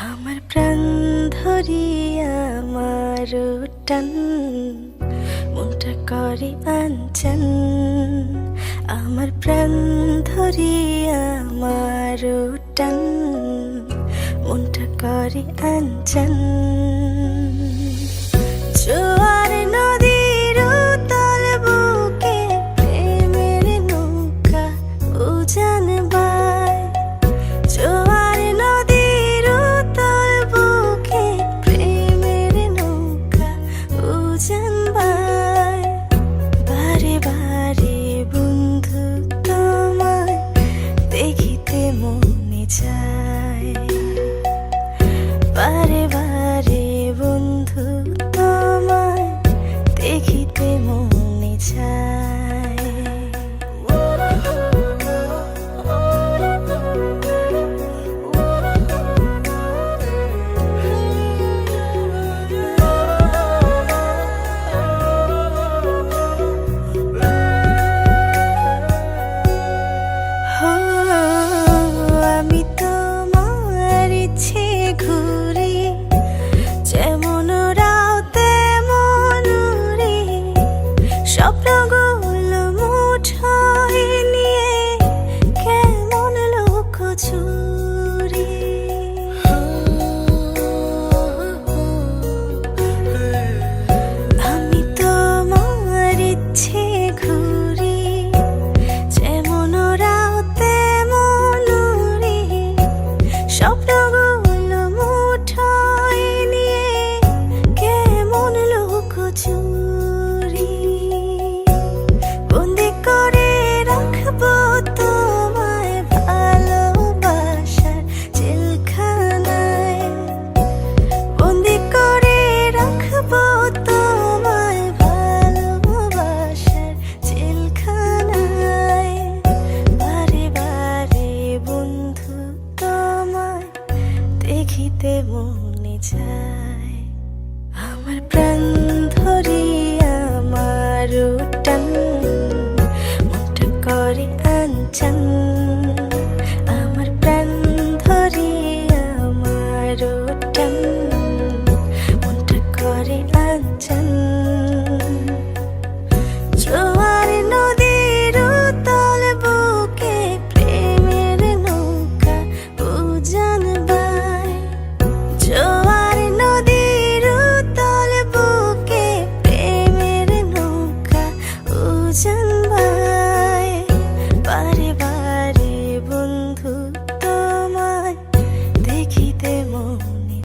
আমার প্রাণ ধরিয়া আমার টান মনটা করে আনচান। আমার প্রাণ ধরিয়া আমার টান মনটা করে আনচান। জোয়ার নদীর উতল বুকে প্রেমের নৌকা উজান বায়। জোয়ার নদীর উতল বুকে প্রেমের নৌকা উজান বায়। বারে বারে বন্ধু তোমায় দেখিতে মনে চায়। বারে বারে বন্ধু তোমায় দেখিতে মনে চায়। আমি তোমার ইচ্ছে ঘুরি, যেমন রাও তেমন উড়ি। স্বপ্নগুলো মুঠোয় নিয়ে কেমন লুকোচুরি। আমি তোমার ইচ্ছে ঘুরি, যেমন রাও তেমন উড়ি। স্বপ্নগুলো মুঠোয় নিয়ে কেমন লুকোচুরি। বন্দি করে রাখবো তোমায় ভালোবাসার জেলখানায়। বন্দি করে রাখবো তোমায় ভালোবাসার জেলখানায়। বারে বারে বন্ধু তোমায় দেখিতে মনে চায়। আমার প্রাণ